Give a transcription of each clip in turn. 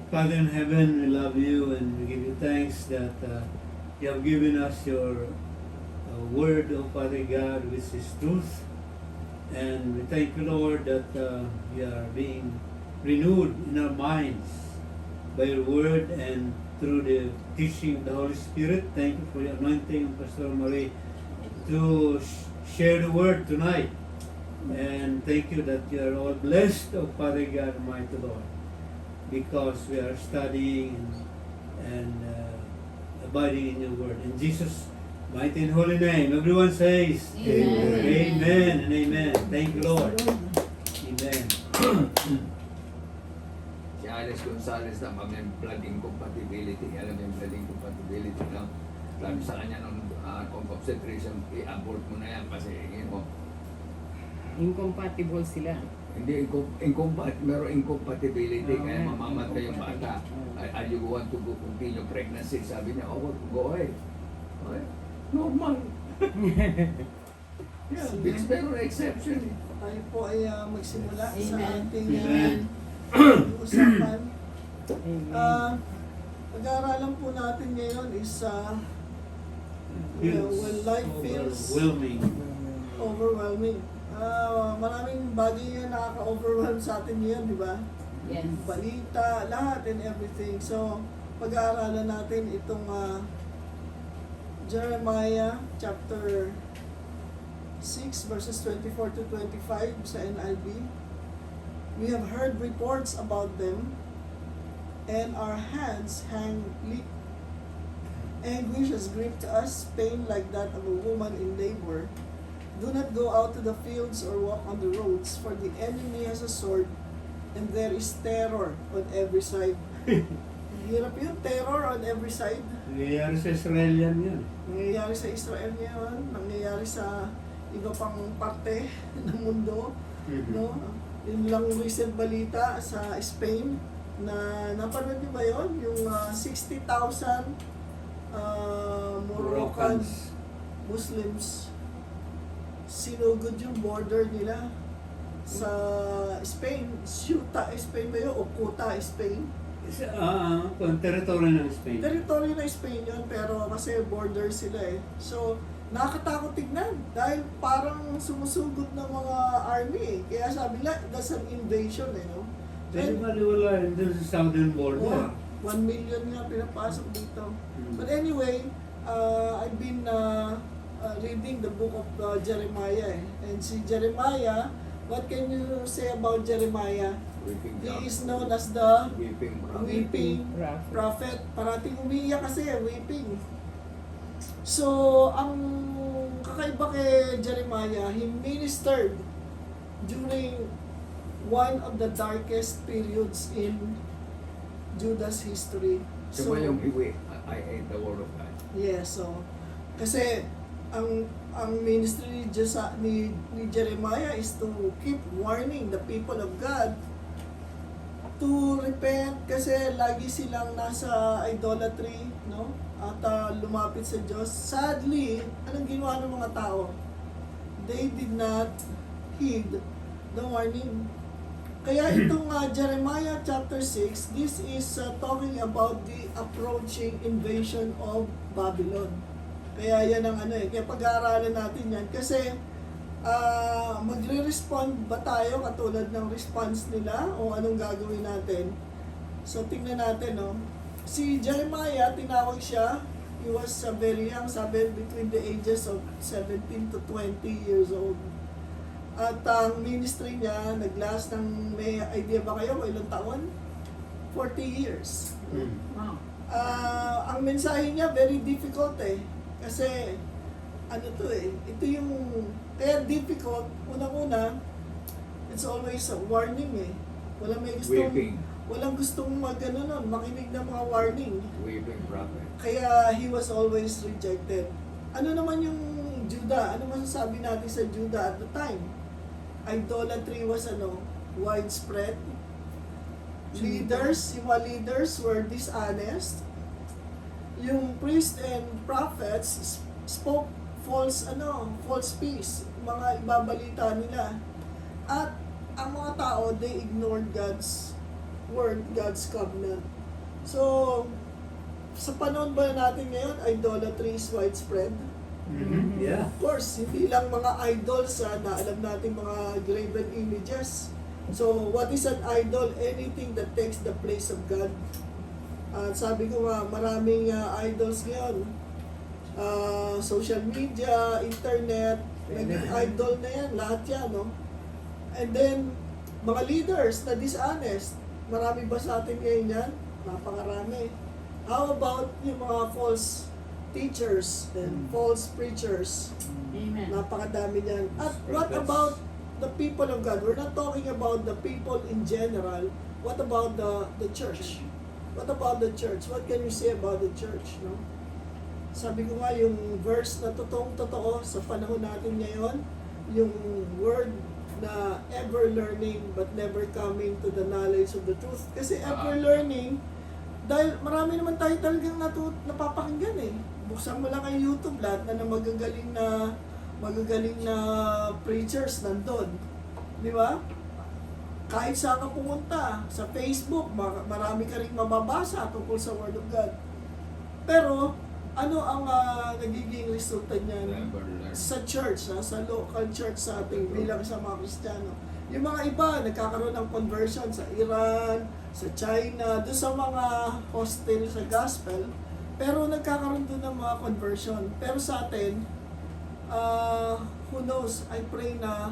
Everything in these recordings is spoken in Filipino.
Father in heaven, we love you and we give you thanks that you have given us your word, O Father God, which is truth. And we thank you, Lord, that we are being renewed in our minds by your word and through the teaching of the Holy Spirit. Thank you for the anointing of Pastor Marie to share the word tonight. And thank you that you are all blessed, O Father God, Almighty Lord, because we are studying and abiding in your word. In Jesus' mighty and holy name, everyone says, Amen. Amen and amen. Thank you, Lord. Amen. Si Alex Gonzalez na may blood incompatibility. Alam mo yung blood incompatibility, no? Sabi sa kanya nung obstetrician, i-abort mo na yan kasi Incompatible sila. hindi meron incompatibility kaya nga. mamamatay yung bata. Are you want to continue pregnancy? Sabi niya, oh, go ahead. Okay. Normal. Yeah, because meron exception eh. Tayo po ay magsimula sa Amen. ating Amen. usapan. Amen. Pag-aaralan po natin ngayon is when life feels overwhelming. overwhelming. Maraming bagay yung nakaka-overwhelm sa atin ngayon, di ba? Yes. Balita, lahat and everything. So, pag-aaralan natin itong Jeremiah chapter 6 verses 24 to 25 sa NIV. We have heard reports about them, and our hands hang limp. Anguish has gripped us, pain like that of a woman in labor. Do not go out to the fields or walk on the roads, for the enemy has a sword, and there is terror on every side. Hirap yun, terror on every side. Nangyayari sa Israel yan. Nangyayari sa Israel ngayon, nangyayari sa iba pang parte ng mundo. No? Yun lang recent balita sa Spain na napanood niyo ba yun? Yung 60,000 Moroccan Muslims sinugod yung border nila sa Spain. Ceuta, Spain ba yun? O Ceuta, Spain? Territory ng Spain. Territory ng Spain yun, pero kasi border sila eh. So, nakakatakot tignan dahil parang sumusugod ng mga army eh. Kaya sabi nila, that's an invasion eh, no? Pwede ba wala doon sa southern border? 1 million nga pinapasok dito. But anyway, I've been reading the book of Jeremiah eh. And si Jeremiah, what can you say about Jeremiah? He is known as the weeping prophet. Parating umiiyak kasi, weeping. So, ang kakaiba kay Jeremiah, he ministered during one of the darkest periods in Judah's history. So, yung iwi, I ate the word of God. Yeah, so, kasi ang ministry ni Jeremiah is to keep warning the people of God to repent kasi lagi silang nasa idolatry, no? At lumapit sa Diyos. Sadly, anong ginawa ng mga tao? They did not heed the warning. Kaya itong Jeremiah chapter 6, this is talking about the approaching invasion of Babylon. Kaya yan ang kaya pag-aaralan natin yan. Kasi magre-respond ba tayo katulad ng response nila o anong gagawin natin? So tingnan natin, no? Si Jeremiah, tinawag siya, he was very young, sabi between the ages of 17 to 20 years old. At ang ministry niya, naglast ng, may idea ba kayo kung ilang taon? 40 years. Wow. Ang mensahe niya, very difficult eh. Kasi, ito yung, kaya difficult, unang-una, it's always a warning eh. Walang gustong makinig ng mga warning. Weeping prophet. Kaya he was always rejected. Ano naman yung Judah? Ano masasabi natin sa Judah at the time? Idolatry was widespread. Leaders were dishonest. Yung priests and prophets spoke false peace, mga ibabalita nila. At ang mga tao, they ignored God's word, God's covenant. So, sa panahon ba natin ngayon, idolatry is widespread? Yeah. Of course, hindi lang mga idols na alam natin mga graven images. So, what is an idol? Anything that takes the place of God. At sabi ko nga, maraming idols ngayon. Social media, internet, naging idol na yan, lahat yan, no? And then, mga leaders na dishonest. Marami ba sa atin ngayon yan? Napakarami. How about yung mga false teachers and false preachers? Amen. Napakadami niyan. At what Prophets. about the people of God? We're not talking about the people in general. What about the church? What about the church? What can you say about the church? No? Sabi ko nga, yung verse na totoong-totoo sa panahon natin ngayon, yung word na ever learning but never coming to the knowledge of the truth. Kasi ever learning, dahil marami naman tayo talagang napapakinggan eh. Buksan mo lang ang YouTube, lahat na magagaling na preachers nandun. Di ba? Kahit saan ka pumunta, sa Facebook, marami ka rin mababasa tungkol sa Word of God. Pero, ano ang nagiging resulta niyan Never learn. sa church, sa local church sa ating bilang sa mga Kristiyano? Yung mga iba, nagkakaroon ng conversion sa Iran, sa China, doon sa mga hostile sa gospel, pero nagkakaroon doon ng mga conversion. Pero sa atin, who knows, I pray na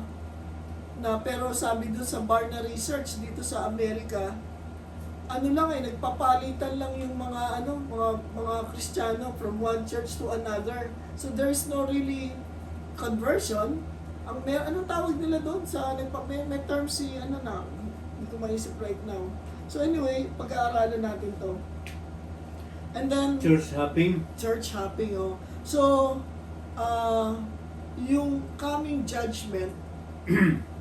pero sabi doon sa Barna Research dito sa Amerika, ano lang nagpapalitan lang yung mga mga Kristiyano from one church to another. So there is no really conversion. Anong tawag nila doon sa may term si hindi ko maisip right now. So anyway, pag-aaralan natin to. And then Church hopping. church hopping, oh. So yung coming judgment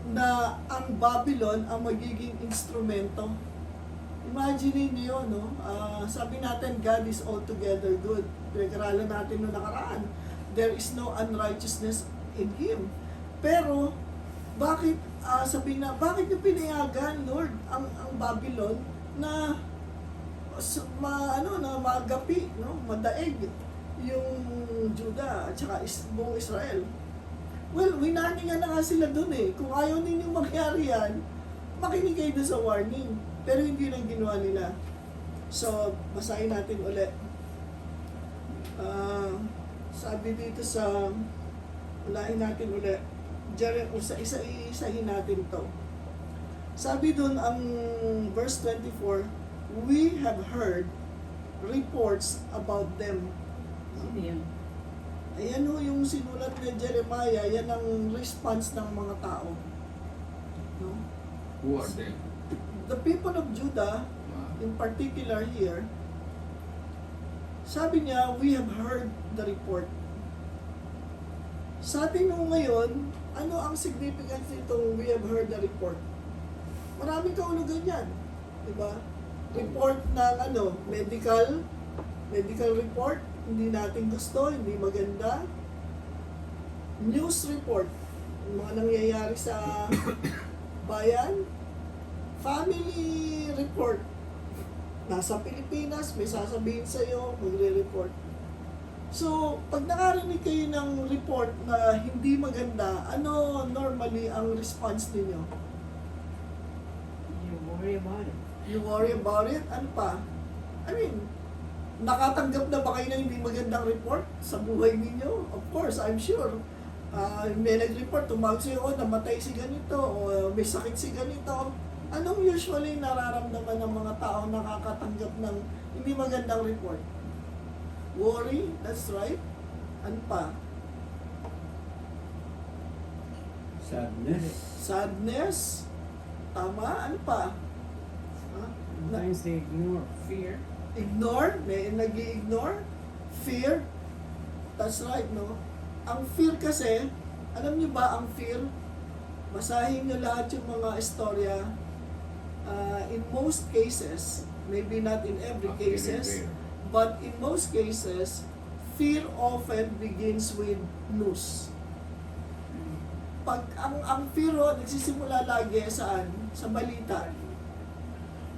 na ang Babylon ang magiging instrumento. Imagine niyo, no? Sabi natin, God is altogether good. Pinag-aralan natin noong nakaraan. There is no unrighteousness in Him. Pero, bakit, bakit niyo pinayagan, Lord, ang Babylon na magapi, no? Madaig yung Juda at saka buong Israel. Well, winaningan na nga sila dun eh. Kung ayaw ninyong mangyari yan, makinig kayo dun sa warning. Pero hindi lang ginawa nila. So, basahin natin ulit. Sabi dito sa, ulahin natin ulit. Isa-isahin natin to. Sabi dun ang verse 24, we have heard reports about them. Sino yan? Ayan ho yung sinulat ni Jeremiah, yan ang response ng mga tao. No? Who are they? The people of Judah, in particular here, sabi niya, we have heard the report. Sa atin ho ngayon, ano ang significance nitong we have heard the report? Maraming kaulugan yan. Diba? Report ng medical report, hindi natin gusto, hindi maganda. News report, yung mga nangyayari sa bayan. Family report, nasa Pilipinas, may sasabihin sa'yo, magre-report. So, pag nakarinig kayo ng report na hindi maganda, ano normally ang response ninyo? You worry about it. You worry about it? Ano pa? I mean, nakatanggap na ba kayo ng hindi magandang report sa buhay ninyo? Of course, I'm sure. May nag-report, tumawag sa'yo, namatay si ganito, o may sakit si ganito. Anong usually nararamdaman ng mga tao nakakatanggap ng hindi magandang report? Worry, that's right. Ano pa? Sadness. Sadness. Tama, ano pa? Sometimes they ignore fear. Ignore, may nag-i-ignore. Fear. That's right, no? Ang fear kasi, alam niyo ba ang fear? Basahin niyo lahat yung mga istorya. In most cases, maybe not in every cases, but in most cases, fear often begins with news. Pag ang fear nagsisimula lagi saan? Sa balita.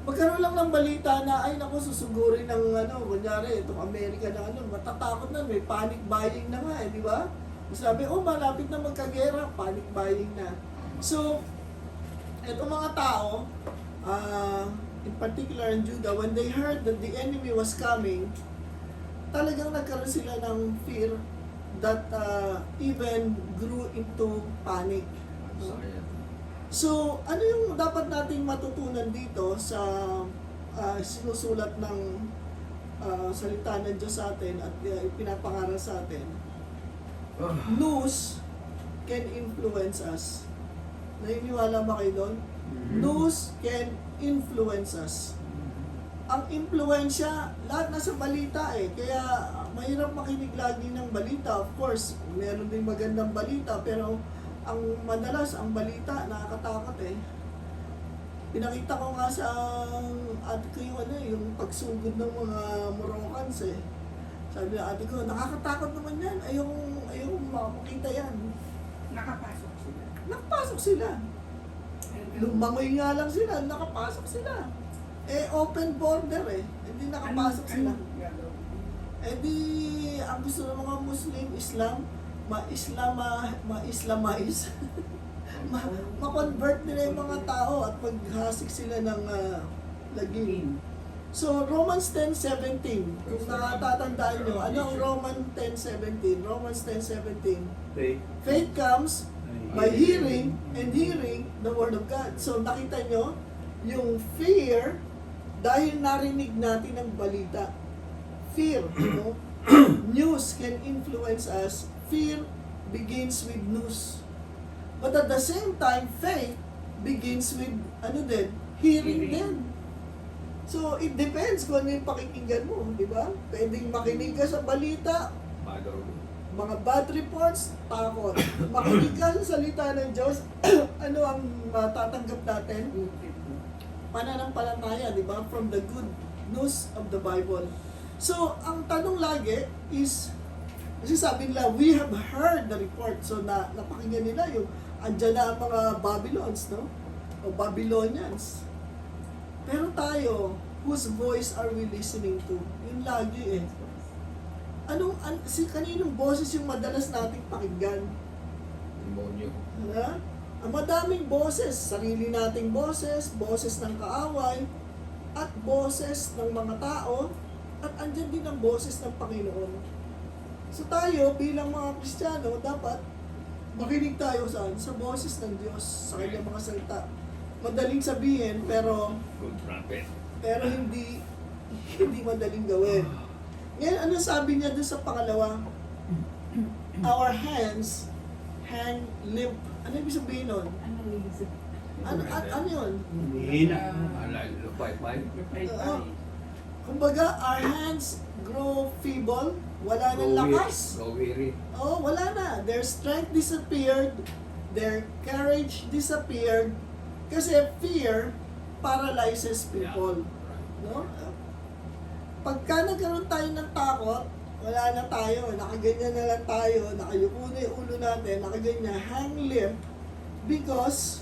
magkaroon lang ng balita na, ay naku, susugurin ng kunyari, itong Amerika na matatakot na, may panic buying na nga di ba? Sabi, malapit na magkagera, panic buying na. So, itong mga tao, in particular in Judah, when they heard that the enemy was coming, talagang nagkaroon sila ng fear that even grew into panic. Anxiety. So, ano yung dapat nating matutunan dito sa sinusulat ng salita ng Diyos sa atin at ipinapangaral sa atin? News can influence us. Naniniwala ba kayo doon? News can influence us. Ang impluensya, lahat nasa balita Kaya mahirap makinig lagi ng balita. Of course, meron din magandang balita, pero ang madalas, ang balita, nakakatakot Pinakita ko nga sa ate ko yung pagsugod ng mga Moroccans Sabi na ate ko, nakakatakot naman yan. Ayokong makakita yan. Nakapasok sila. Nakapasok sila. Lumangoy nga lang sila, nakapasok sila. Open border hindi nakapasok sila. Di, ang gusto ng mga Muslim, Islam, ma-Islamize. Ma-convert nila yung mga tao at maghasik sila ng lagim. So, Romans 10:17, kung nakatatandaan nyo, ano ang Romans 10:17? Romans 10:17. Faith comes by hearing, and hearing the Word of God. So, nakita nyo, yung fear, dahil narinig natin ang balita. Fear, news can influence us. Fear begins with news. But at the same time, faith begins with, hearing din. So, it depends kung ano yung pakikinggan mo, di ba? Pwedeng makinig ka sa balita, mga bad reports, takot. Makinig ka sa salita ng Diyos, ano ang matatanggap natin? Pananampalataya, di ba? From the good news of the Bible. So, ang tanong lagi is, kasi sabi nila, we have heard the report. So, napakinggan nila yung, andyan na ang mga Babylons, no? O Babylonians. Pero tayo, whose voice are we listening to? Yun lagi kaninong boses yung madalas nating pakinggan? Demonyo. Ang madaming boses, sarili nating boses, boses ng kaaway, at boses ng mga tao, at andyan din ang boses ng Panginoon. So tayo, bilang mga Kristiyano, dapat makinig tayo sa boses ng Diyos, sa kanyang mga salita. Madaling sabihin, pero Good prophet. hindi madaling gawin. Ngayon, ano sabi niya doon sa pangalawa? Our hands hang limp. Ano ibig sabihin nun? Ano ibig sabihin? Ano yun? Hina. Lupay-pay. Kumbaga, our hands grow feeble, wala nang lakas. Go weary. Wala na. Their strength disappeared, their courage disappeared, kasi fear paralyzes people. No? Pagka nagkaroon tayo ng takot, wala na tayo, nakaganyan na lang tayo, nakayuko na yung ulo natin, nakaganyan, hang limp, because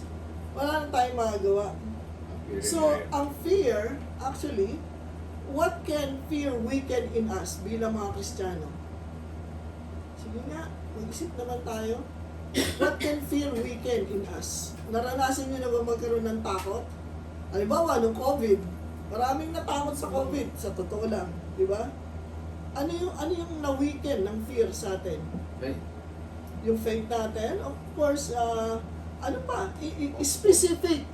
wala na tayong magagawa. So, ang fear, actually, what can fear weaken in us bilang mga Kristiyano? Sige nga, mag-isip naman tayo. What can fear weaken in us? Naranasan nyo na ba magkaroon ng takot? Halimbawa, nung COVID, maraming natakot sa COVID, sa totoo lang, di ba? Ano yung na-weaken ng fear sa atin? Okay. Yung faith natin, of course, ano pa? Specific.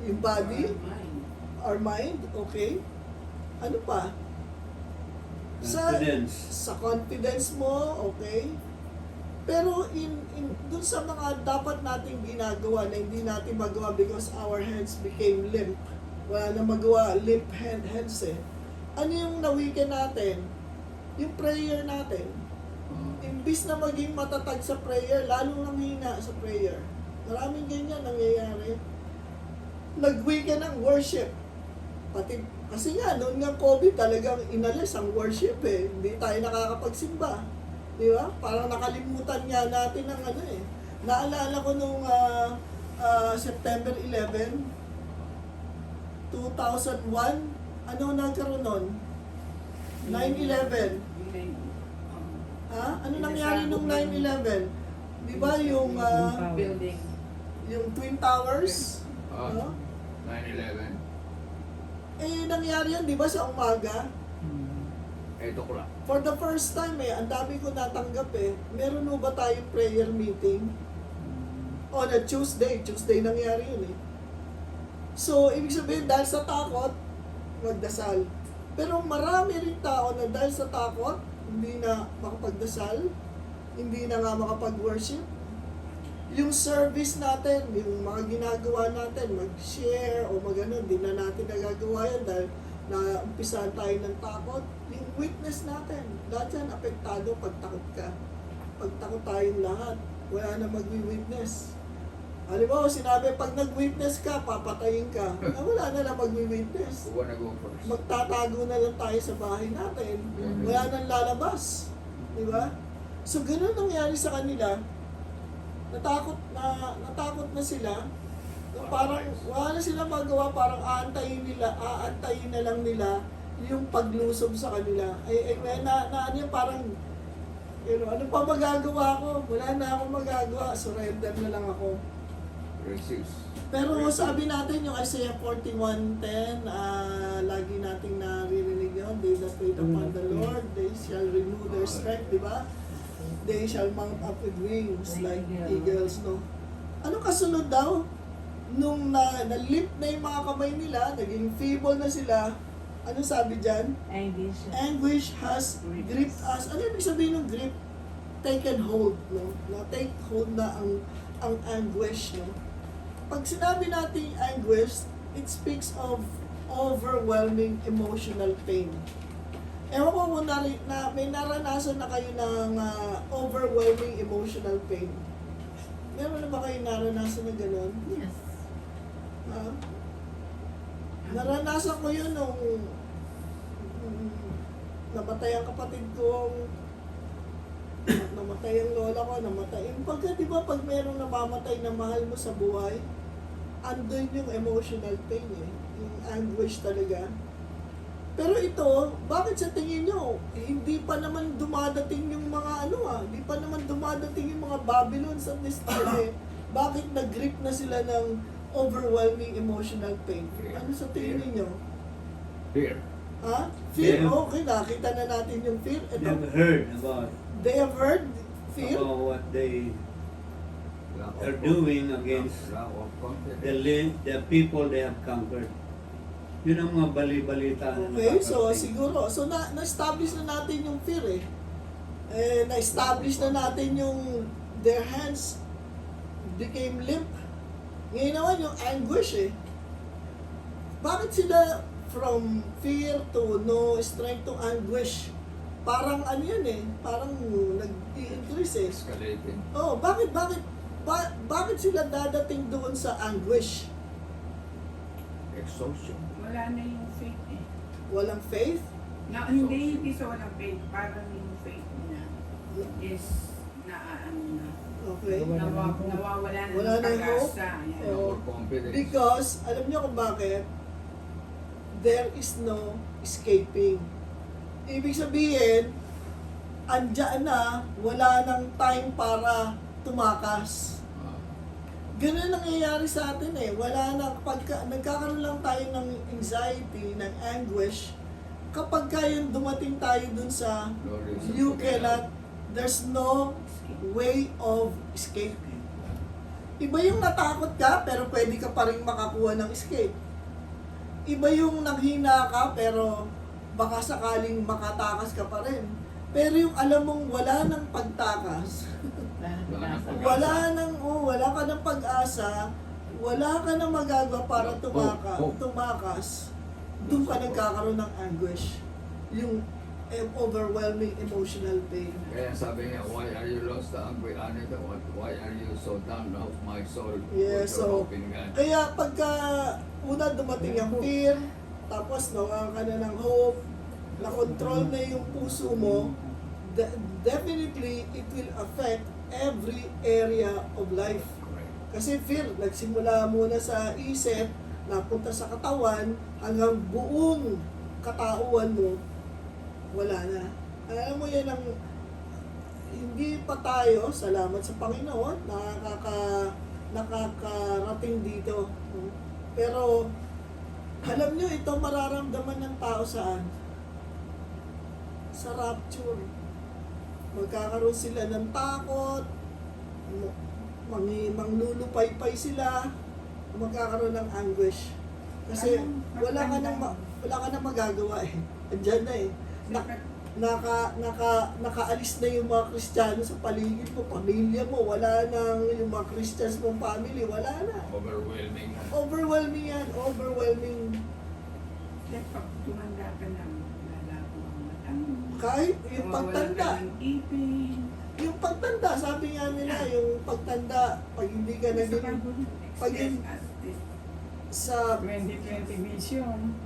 Yung body, our mind, okay. Ano pa? Confidence. Sa confidence mo, okay. Pero dun sa mga dapat nating ginagawa na hindi natin magawa because our hands became limp. Wala na magawa, limp hands Ano yung na-weaken natin? Yung prayer natin. Imbis na maging matatag sa prayer, lalong nanghina sa prayer. Maraming ganyan nangyayari. Nag-weaken ang worship. Kasi nga, noon nga COVID, talagang inalis ang worship Hindi tayo nakakapagsimba. Di ba? Parang nakalimutan nga natin ang Naalala ko nung September 11, 2001, ano nagkaroon nun? 9/11. Ha? Ano nangyari nung 9/11? Di ba yung Building. yung Twin Towers? Ah, No? 9/11. Eh, nangyari yan, di ba, sa umaga? Ito ko lang. For the first time ang dami ko natanggap meron mo ba tayong prayer meeting? On a Tuesday nangyari yun So, ibig sabihin, dahil sa takot, magdasal. Pero marami rin tao na dahil sa takot, hindi na makapagdasal, hindi na nga makapag-worship. Yung service natin, yung mga ginagawa natin, mag-share o mag-ano, hindi na natin nagagawa yan dahil naumpisahan tayo ng takot. Yung witness natin, lahat yan apektado pag takot ka. Pag takot tayong lahat, wala na mag-witness. Alam mo, sinabi, pag nag-witness ka, papatayin ka. Wala na lang mag-witness. Who wanna go first? Magtatago na lang tayo sa bahay natin. Wala nang lalabas. Di ba? So, ganun nangyari sa kanila. Natakot na sila. No, parang wala na sila magawa, parang aantayin na lang nila yung paglusob sa kanila. Ano yan, parang, ano pa magagawa ko? Wala na akong magagawa. Surrender na lang ako. Resist. Pero sabi natin yung Isaiah 41:10, lagi nating naririnig yun, they that wait upon the Lord, they shall renew their strength, di ba? They shall mount up with wings like eagles, no? Ano kasunod daw? Nung na-lift na yung mga kamay nila, naging feeble na sila, ano sabi dyan? Anguish has gripped us. Ano ibig sabihin ng grip? Taken hold, no? Na-take hold na ang anguish, no? Pag sinabi natin anguish, it speaks of overwhelming emotional pain. Ewan ko kung may naranasan na kayo ng overwhelming emotional pain. Meron na ba kayo naranasan na gano'n? Yes. Naranasan ko yun nung namatay ang kapatid ko, namatay ang lola ko, namatay. Pagka, di ba, pag merong namamatay na mahal mo sa buhay, andun yung emotional pain yung anguish talaga. Pero ito, bakit sa tingin nyo, hindi pa naman dumadating yung mga hindi pa naman dumadating yung mga Babylons at this time Bakit nag-grip na sila ng overwhelming emotional pain? Ano sa tingin niyo? Fear. Ha? Fear? Yeah. Okay, nakita na natin yung fear. Ito, They've heard about they have heard fear? what they Lack of are doing against lack of confidence. the people they have conquered. Yun ang mga bali-balita na Okay, so nakakarating. siguro, na-establish na natin yung fear na-establish na natin yung their hands became limp. Ngayon naman yung anguish Bakit sila from fear to no strength to anguish? Parang ano yun parang nag-i-increase Escalating. Oh, bakit sila dadating doon sa anguish? Exhaustion. Wala na yung faith Walang faith? Hindi sa walang faith. Parang yung faith na is na Okay. nawawala na Wala ng na yung hope? pag-asa. Yan. Oo. Lack of confidence. Because, alam niyo kung bakit? There is no escaping. Ibig sabihin, andyan na, wala nang time para tumakas. Ganun nangyayari sa atin Wala nang, nagkakaroon lang tayo ng anxiety, ng anguish, kapag kayang dumating tayo dun sa, No reason you to get cannot, there's no way of escape. Iba yung natakot ka, pero pwede ka pa rin makakuha ng escape. Iba yung nanghina ka, pero baka sakaling makatakas ka pa rin. Pero yung alam mong wala nang pagtakas, wala ka ng pag-asa, wala ka nang magagawa para tumakas, doon ka nagkakaroon ng anguish. Yung overwhelming emotional pain. Kaya sabi niya, why are you lost, angry, Anita? Why are you so down of my soul? Yeah, Put your so, hope in God. kaya pagka una dumating ang fear, tapos nawalan ka na ng hope, na-control na yung puso mo, definitely it will affect every area of life. Correct. Kasi fear, nagsimula muna sa isip, napunta sa katawan, hanggang buong katauhan mo, wala na. Alam mo yan ang, hindi pa tayo, salamat sa Panginoon, nakakarating dito. Pero, alam nyo, ito mararamdaman ng tao saan? Sa rapture. Magkakaroon sila ng takot, manglulupaypay sila, magkakaroon ng anguish. Kasi wala ka nang magagawa eh. Andiyan na eh. Nakaalis na yung mga Kristiyano sa paligid mo, pamilya mo, wala nang yung mga Christians mong family, wala na. Overwhelming na. Overwhelming yan, overwhelming. Kaya pag tumanda ka na, lalabo ang mata mo. Kahit yung Mawawalan pagtanda, ka ng ipin. yung pagtanda, sabi nga nila, yung pagtanda, pag hindi ka naging pag in- sa, 2020 vision.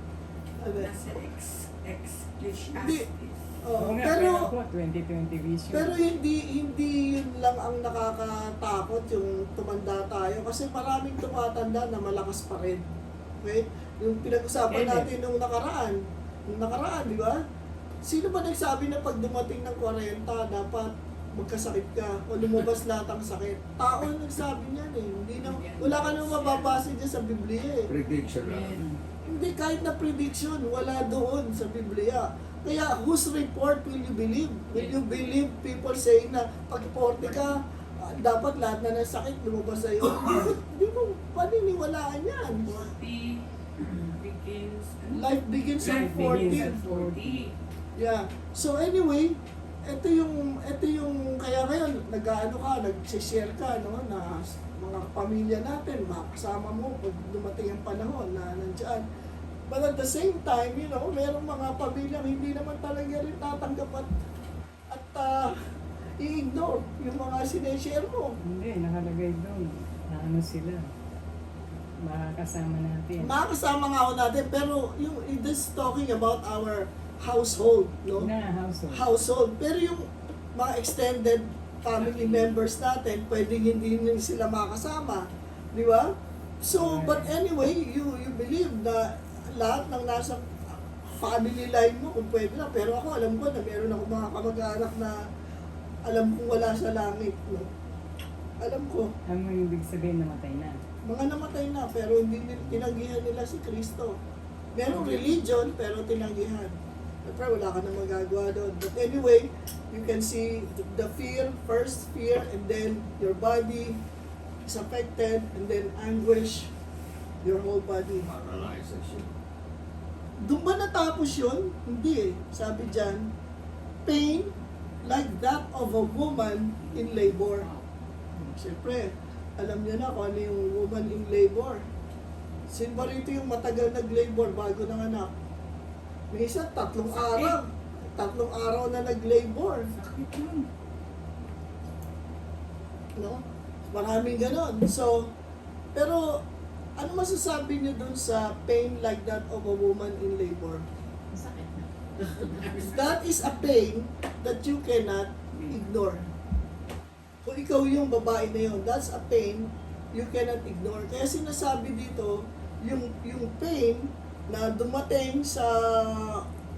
ano, Nasa Ecclesiastes. Hindi. Oo nga, pero, ako, 2020 vision. pero hindi yun lang ang nakakatakot, yung tumanda tayo, kasi maraming tumatanda na malakas pa rin. Okay? Yung pinag-usapan natin nung nakaraan, di ba? Sino ba nagsabi na pag dumating ng 40, dapat magkasakit ka o lumabas lahat ang sakit? Tao ang nagsabi niyan eh. Hindi na, wala ka nang mababase dyan sa Biblia eh. Prediction lang. Hindi, kahit na prediction, wala doon sa Biblia. Kaya, whose report will you believe? Will you believe people saying na pag 40 ka, dapat lahat na ng sakit lumabas sa'yo? Hindi mo paniniwalaan yan. 40 begins. Life begins at Life begins 40. at 40. Yeah. So anyway, ito yung kaya ngayon nag-share ka no na mga pamilya natin, makasama mo pag dumating ang panahon na nandiyan. But at the same time, merong mga pamilyang hindi naman talaga rin tatanggap at i-ignore yung mga sineshare mo. Hindi, nakalagay doon. Na ano sila. Makakasama natin. Makakasama nga ako natin, pero yung this talking about our household, no? Na household. Household. Pero yung mga extended family members natin, pwedeng hindi nila sila makasama. Di ba? So, but anyway, you believe na lahat ng nasa family line mo, kung pwede na. Pero ako, alam ko na meron ako mga kamag-anak na alam kong wala sa langit. No? Alam ko. Ano mo yung ibig sabihin namatay na? Mga namatay na, pero hindi tinanggihan nila si Kristo. Merong religion, pero tinanggihan. Siyempre, wala ka na magagawa doon. But anyway, you can see the fear, first fear, and then your body is affected, and then anguish, your whole body. Paralyzes you. Doon ba natapos yun? Hindi eh. Sabi dyan, pain like that of a woman in labor. Siyempre, alam niyo na kung ano yung woman in labor. Sino ba rito yung matagal nag-labor bago nanganak? May isa, 3 araw. 3 araw na nag-labor. Sakit yun. No? Maraming ganon. So, pero, ano masasabi niyo dun sa pain like that of a woman in labor? Sakit na. That is a pain that you cannot ignore. Kung ikaw yung babae na yun, that's a pain you cannot ignore. Kaya sinasabi dito, yung pain na dumating sa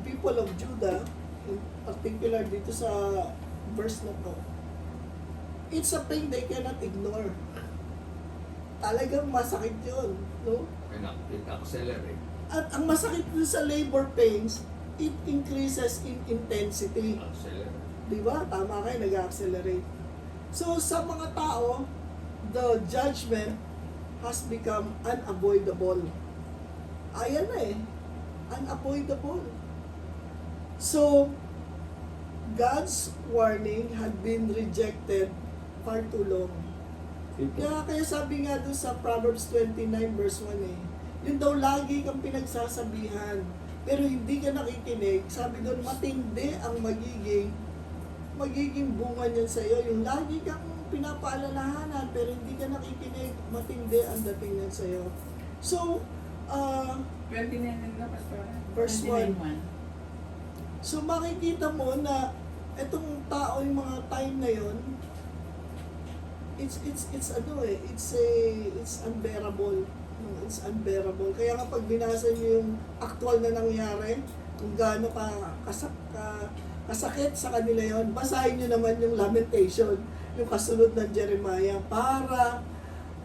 people of Judah, in particular dito sa verse na to, it's a pain they cannot ignore. Talagang masakit yun, no? It accelerate. At ang masakit dun sa labor pains, it increases in intensity. Accelerate. Di ba? Tama kayo, nag-accelerate. So, sa mga tao, the judgment has become unavoidable. Ayan na eh. Unavoidable. So, God's warning had been rejected far too long. Kaya sabi nga doon sa Proverbs 29 verse 1 eh, yun daw lagi kang pinagsasabihan, pero hindi ka nakikinig. Sabi doon, matindi ang magiging bunga niyan sa iyo. Yung lagi kang pinapaalalahanan, pero hindi ka nakikinig, matindi ang dating niyan sa iyo. So, 29 na Pastor. verse 1. 29:1. So makikita mo na itong tao, yung mga time na yon, it's unbearable. No, it's unbearable. Kaya nga pag binasa niyo yung actual na nangyari, kung gaano kasakit sa kanila yon, basahin niyo naman yung lamentation, yung kasunod ng Jeremiah, para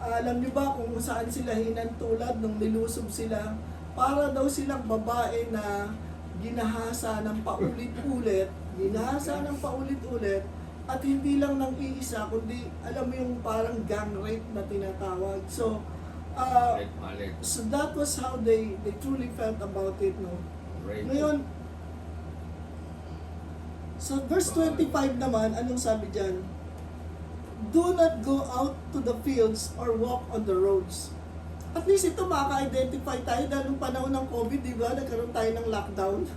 alam niyo ba kung saan sila hinantulad nung nilusob sila, para daw silang babae na ginahasa ng paulit-ulit, at hindi lang ng iisa, kundi alam mo yung parang gang rape na tinatawag. So, Malik. so that was how they truly felt about it, no? Rape. Ngayon, sa verse 25 naman, anong sabi dyan? Do not go out to the fields or walk on the roads. At least ito, makaka-identify tayo dahil nung panahon ng COVID, di ba? Nagkaroon tayo ng lockdown.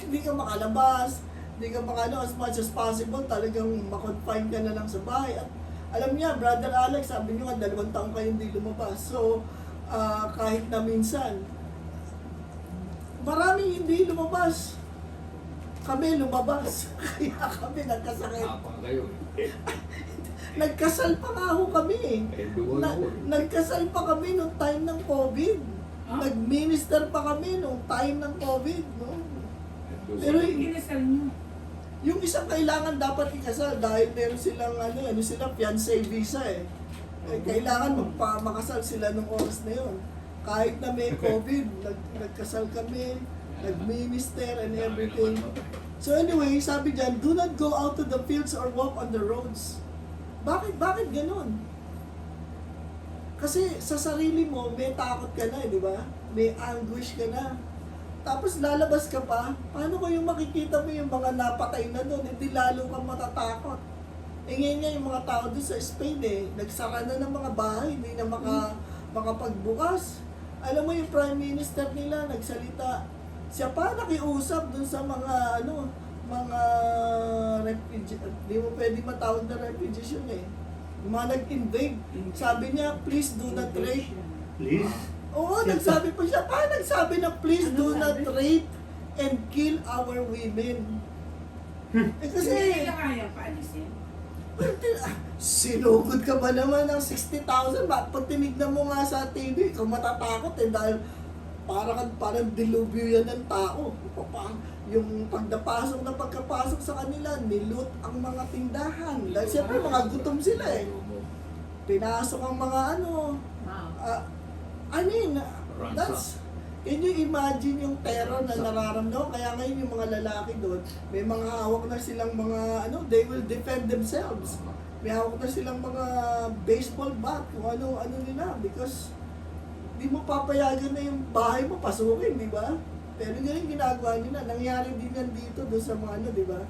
Hindi ka makalabas, hindi ka as much as possible, talagang makonfine ka na lang sa bahay. At alam niya, Brother Alex, sabi niyo nga, 2 taong kayo hindi lumabas. So, kahit na minsan, maraming hindi lumabas. Kami lumabas. Kaya kami nagkasakit. Apa kayo. Nagkasal pa nga ho kami eh. Duwag Na, mo. nagkasal pa kami nung time ng COVID. Huh? Nag-minister pa kami nung time ng COVID. No? Pero Yung kinasal niyo. yung isang kailangan dapat ikasal dahil meron silang ano sila fiancé visa eh. Kailangan makasal sila nung oras na yon. Kahit na may COVID, nagkasal kami, nag-minister and everything. So anyway, sabi dyan, do not go out to the fields or walk on the roads. Bakit ganun? Kasi sa sarili mo, may takot ka na, di ba? May anguish ka na. Tapos lalabas ka pa, paano ko yung makikita mo yung mga napatay na doon? Hindi lalo kang matatakot. Ngayon nga yung mga tao doon sa Spain nagsara na ng mga bahay, hindi na makapagbukas. Alam mo yung Prime Minister nila, nagsalita. Siya pa nakiusap doon sa mga mga refugee, hindi mo pwede matawag na refugees yun eh. Yung mga nag-invade. Sabi niya, please do not rape. Please? Oo, nagsabi pa siya. Nagsabi na please do not rape and kill our women. Kasi, Hindi nila kaya paalisin. sinugod ka ba naman ng 60,000? Pag tinignan mo nga sa TV, kung matatakot dahil parang dilubyo yan ng tao. Yung pagkapasok sa kanila, niloot ang mga tindahan. Dahil siyempre mga gutom sila eh. Pinasok ang mga can you imagine yung terror na nararamdaman? Kaya ngayon yung mga lalaki doon, may mga hawak na silang mga, they will defend themselves. May hawak na silang mga baseball bat, kung ano nila, because di mo papayagan na yung bahay mo pasukin, di ba? Pero ganyan ginagawa nila. Nangyari din yan dito doon sa mga di ba?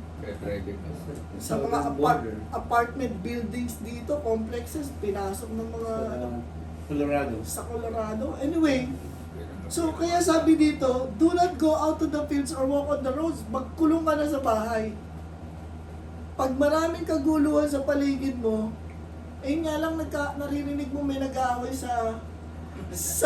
Sa mga apartment buildings dito, complexes, pinasok ng mga Colorado. sa Colorado. Anyway, so kaya sabi dito, do not go out to the fields or walk on the roads. Magkulong ka na sa bahay. Pag maraming kaguluhan sa paligid mo, nga lang naririnig mo may nag-aaway sa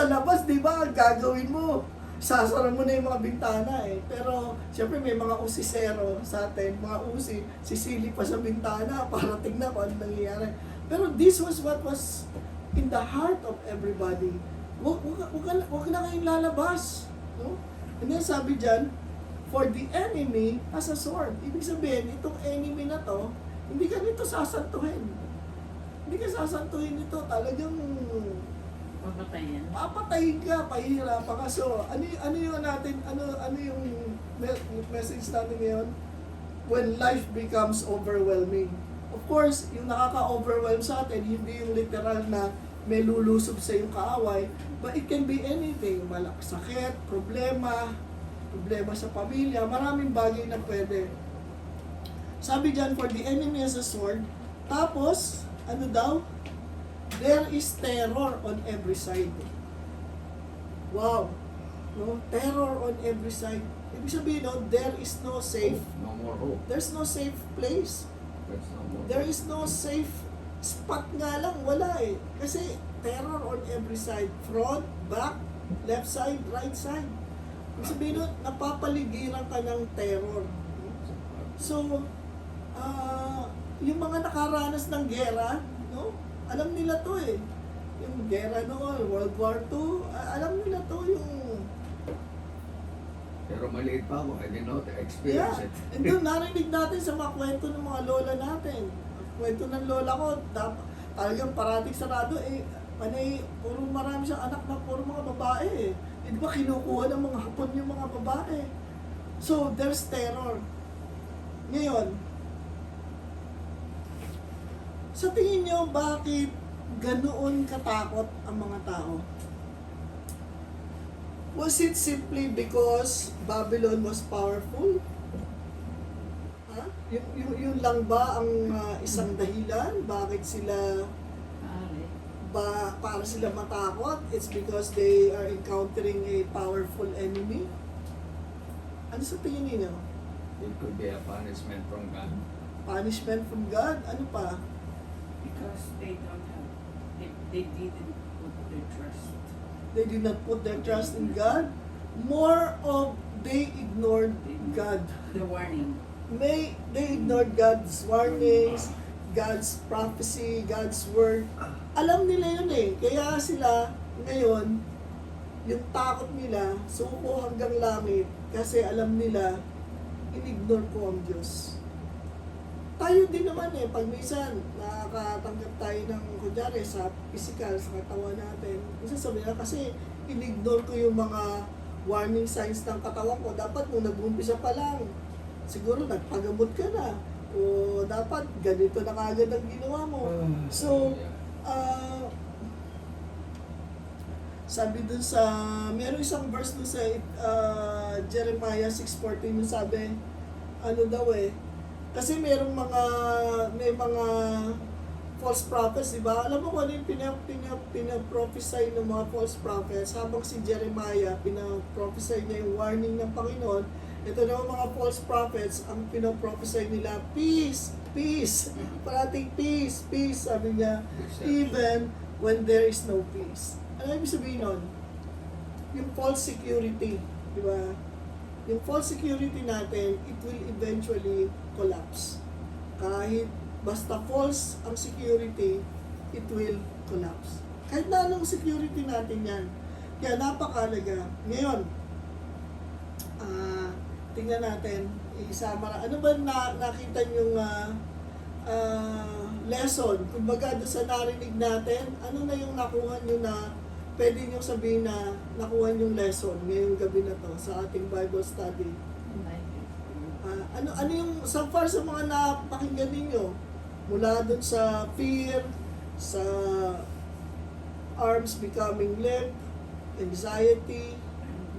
labas, di ba? Gagawin mo, sasara mo na yung mga bintana eh. Pero, siyempre may mga usisero sa atin, mga usi, sisili pa sa bintana para tignan kung ano nangyayari. Pero this was what was in the heart of everybody. Huwag na kayong lalabas. No? And then sabi dyan, for the enemy has a sword. Ibig sabihin, itong enemy na to, hindi ka nito sasantuhin. Hindi ka sasantuhin nito. Talagang papatayin ka, pahihirapan ka. So, ano yung message natin ngayon? When life becomes overwhelming. Of course, yung nakaka-overwhelm sa atin, hindi yung literal na may lulusob sa yung kaaway, but it can be anything. Sakit, problema sa pamilya, maraming bagay na pwede. Sabi dyan, for the enemy has a sword. Tapos, ano daw? There is terror on every side. Wow. No? Terror on every side. Ibig sabihin, there is no safe. No more hope. There's no safe place. There's no more There hope. is no safe spot nga lang. Wala eh. Kasi terror on every side. Front, back, left side, right side. Ibig sabihin nun, napapaligiran ka ng terror. So, yung mga nakaranas ng gera, No? Alam nila to eh. Yung gera noon, World War II, alam nila to yung... Pero maliit pa ako, I didn't know to Yeah. experience it. And doon, narinig natin sa mga kwento ng mga lola natin. Kwento ng lola ko, talagang parating sarado, panay, puro marami siyang anak na puro mga babae eh. Di ba kinukuha ng mga Hapon yung mga babae? So, there's terror. Ngayon, sa tingin nyo, bakit ganoon katakot ang mga tao? Was it simply because Babylon was powerful? Ha? Yun lang ba ang isang dahilan? Bakit sila para sila matakot? It's because they are encountering a powerful enemy? Ano sa tingin niyo? It could be a punishment from God. Punishment from God? Ano pa? Because they don't have, they didn't put their trust. They did not put their trust in God. More of they ignored God. The warning. They ignored God's warnings, God's prophecy, God's word. Alam nila yun eh. Kaya sila ngayon, yung takot nila, suko hanggang langit. Kasi alam nila, in-ignore ko ang Diyos. Tayo din naman eh, pag minsan nakakatanggap tayo ng kunyari sa physical, sa katawan natin, minsan sabi na kasi in-ignore ko yung mga warning signs ng katawan ko. Dapat nung nag-umpisa pa lang, siguro nagpagamot ka na. O dapat ganito na kagad ang ginawa mo. So, sabi dun sa, meron isang verse dun sa Jeremiah 6:14 yung sabi, ano daw eh, kasi may mga false prophets, di ba? Alam mo kung ano yung pinaprophesy ng mga false prophets habang si Jeremiah, pinaprophesy niya yung warning ng Panginoon. Ito naman mga false prophets, ang pinaprophesy nila, peace, peace, parating peace, peace, sabi niya, even when there is no peace. Ano ibig sabihin nun? Yung false security, di ba? Yung false security natin, it will eventually collapse. Kahit basta false ang security, it will collapse. Kahit na anong security natin yan. Kaya napakalaga. Ngayon, tingnan natin, isama na. Ano ba nakita yung lesson? Kumbaga doon sa narinig natin, ano na yung nakuha nyo na pwede nyo sabihin na nakuha yung lesson ngayong gabi na to sa ating Bible study? Ano yung so far sa mga napakinggan ninyo? Mula dun sa fear, sa arms becoming limp, anxiety,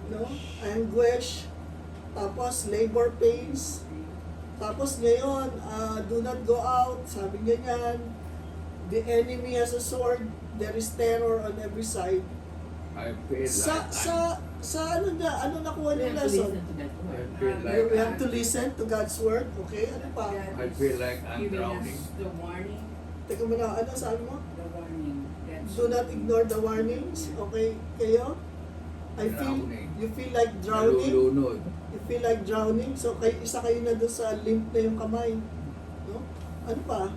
no? Anguish, tapos labor pains, tapos ngayon, do not go out, sabi niya yan, the enemy has a sword, there is terror on every side. I feel Sa ano nakuha We yung have to lesson? listen to that I word. feel like We have to listen to God's word, okay? Ano pa? God I is feel like I'm giving drowning. us the warning. Teka muna, ano sabi mo? The warning. That's Do not ignore the warnings, okay? Kayo? Drowning. You feel like drowning? Nalulunod. You feel like drowning? So, isa kayo na doon sa limp na yung kamay. No? Ano pa?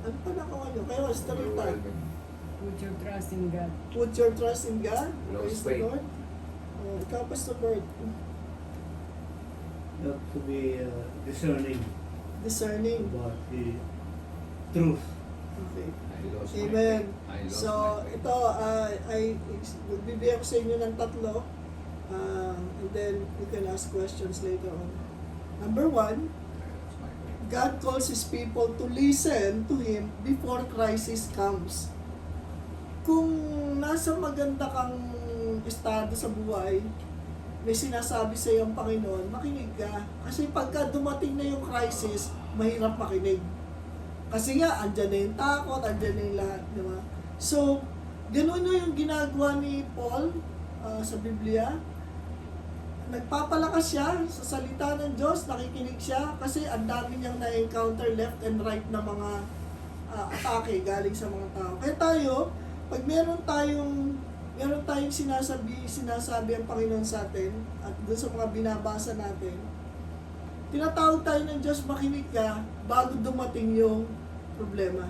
Ano pa nakuha nyo? Kayo, story time. Overwhelming. Put your trust in God. Put your trust in God. Lose Praise the faith. Lord. Ikaw, Pastor Bert. You have to be discerning Discerning. about the truth. Okay. I lost Amen. my faith. I lost So, my faith. ito, magbibigay ko sa inyo ng tatlo. And then, you can ask questions later on. Number 1, I lost my faith. God calls His people to listen to Him before crisis comes. Kung nasa maganda kang estado sa buhay, may sinasabi sa iyo ang Panginoon, makinig ka. Kasi pagka dumating na yung crisis, mahirap makinig. Kasi nga, andyan na yung takot, andyan na yung lahat, di ba? So, gano'n na yung ginagawa ni Paul sa Biblia. Nagpapalakas siya sa salita ng Diyos, nakikinig siya, kasi ang dami niyang na-encounter left and right na mga atake galing sa mga tao. Kaya tayo, pag meron tayong sinasabi ang Panginoon sa atin, at doon sa mga binabasa natin, tinatawag tayo ng Diyos, makinig ka bago dumating yung problema.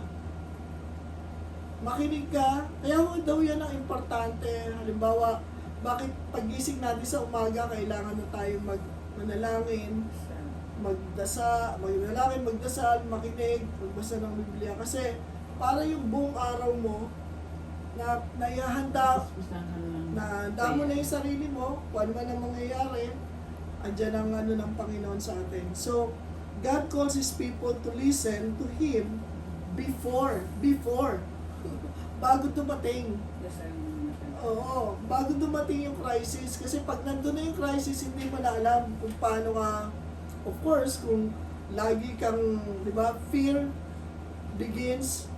makinig ka. Kaya ho daw yan ang importante. Halimbawa, bakit pagising natin sa umaga, kailangan na tayo manalangin, manalangin, magdasal, makinig, magbasa ng Biblia. Kasi para yung buong araw mo, na naihahanda, na handa mo na yung sarili mo, kung ano man ang mangyayari, andyan ang ano ng Panginoon sa atin. So, God calls His people to listen to Him before, bago dumating. Dasal muna tayo. Oo, bago dumating yung crisis. Kasi pag nandun na yung crisis, hindi mo na alam kung paano ka, of course, kung lagi kang, di ba, fear begins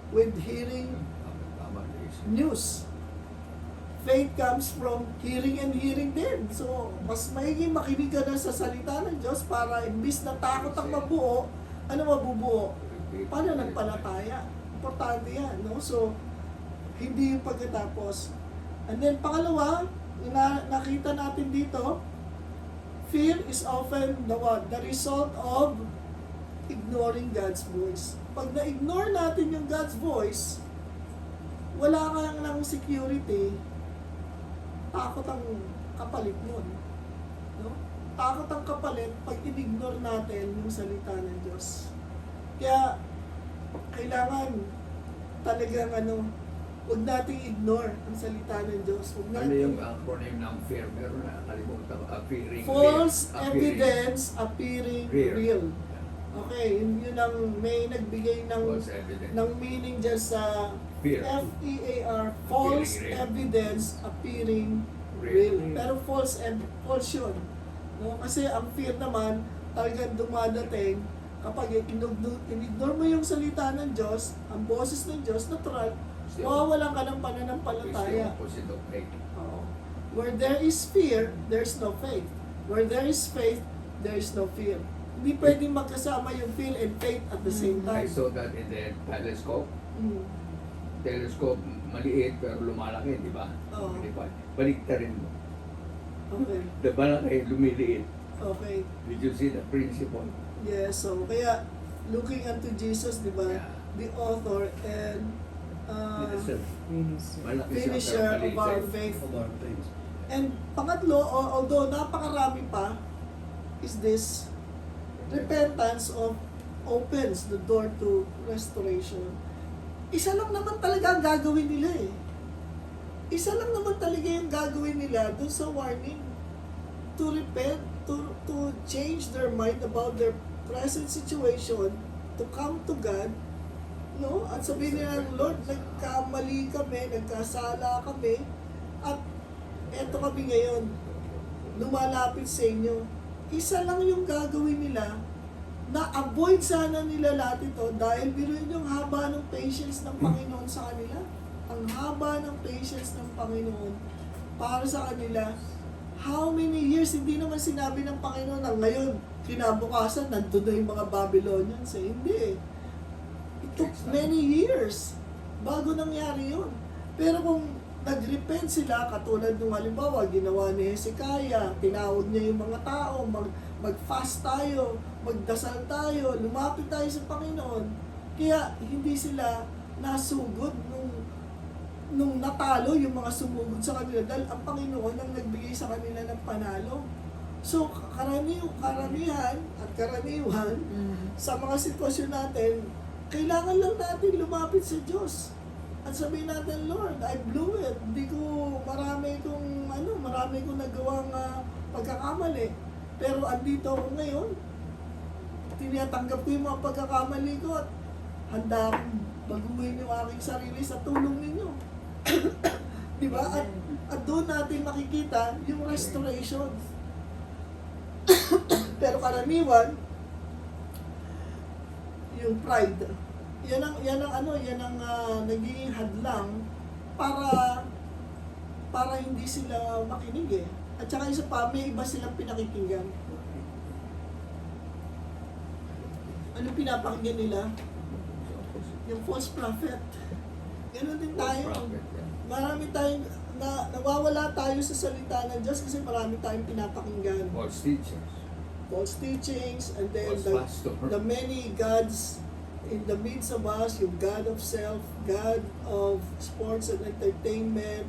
with hearing news. Faith comes from hearing and hearing din. So, mas maiging makinig ka na sa salita ng Diyos para imbis na takot ang mabuo, ano mabubuo? Pananampalataya. Importante yan, no? So, hindi yung pagkatapos. And then, pangalawa, nakita natin dito, fear is often the what? The result of ignoring God's voice. Pag na-ignore natin yung God's voice, wala ka ng security, takot ang kapalit nun. No? Takot ang kapalit pag in-ignore natin yung salita ng Diyos. Kaya, kailangan talagang huwag nating ignore ang salita ng Diyos. Huwag Ano nating yung acronym ng fear? Meron na nakalimutan ko. Appearing false real. evidence appearing Real. real. Okay, yun ang may nagbigay False evidence. ng meaning dyan sa Fear. F-E-A-R, false Appearing real. evidence appearing Real. real. Pero false yun. No? Kasi ang fear naman, talagang dumadating kapag in-ignore mo yung salita ng Diyos, ang boses ng Diyos, natural, Still, mawawalan ka ng it's the pananampalataya. opposite of faith. Oo. Where there is fear, there's no faith. Where there is faith, there is no fear. Hindi pwedeng magkasama yung fear and faith at the same I time. saw that in the telescope. Mm. Telescope, maliit pero lumalaki, di ba? Oo. Baliktarin mo. Okay. The malaki, lumiliit. Okay. Did you see the principle? Yes, so kaya looking unto Jesus, di ba? Yeah. The author and Minister Malaki siya, finisher pero of our maliit. faith. of our faith. And pangatlo, although napakarami pa, is this repentance opens the door to restoration. Isa lang naman talaga ang gagawin nila eh. Isa lang naman talaga yung gagawin nila dun sa warning. To repent, to change their mind about their present situation, to come to God, no? At sabihin nila, Lord, nagkamali kami, nagkasala kami, at eto kami ngayon, lumalapit sa inyo. Isa lang yung gagawin nila, na avoid sana nila lahat ito dahil biruin yung haba ng patience ng Panginoon sa kanila. Ang haba ng patience ng Panginoon para sa kanila. How many years? Hindi naman sinabi ng Panginoon na ngayon, kinabukasan, nandun na yung mga Babylonians. Hindi. It took many years bago nangyari yun. Pero kung nag-repent sila, katulad nung halimbawa, ginawa ni Hezekiah, tinawag niya yung mga tao, mag-fast tayo, magdasal tayo, lumapit tayo sa Panginoon. Kaya hindi sila nasugod nung natalo yung mga sumugod sa kanila dahil ang Panginoon ang nagbigay sa kanila ng panalo. So, karamihan at karaniwan sa mga sitwasyon natin, kailangan lang natin lumapit sa Diyos. At sabihin natin, Lord, I blew it. Marami kong nagawang pagkakamali. Pero andito ako ngayon, tinatanggap ko yung mga pagkakamali ko at handa akong baguhin yung aking sarili sa tulong ninyo. Diba? At doon natin makikita yung restoration. Pero karaniwan, yung pride. Yan ang nagiging hadlang para hindi sila makinig eh. At saka isa pa, may iba silang pinakikinggan. Ano pinapakinggan nila? Yung false prophet. Ganun din tayo. Prophet, yeah. Marami tayong, nawawala tayo sa salita ng Diyos kasi marami tayong pinapakinggan. False teachers. False teachings, and then False pastor. the many gods in the midst of us, yung God of self, God of sports and entertainment,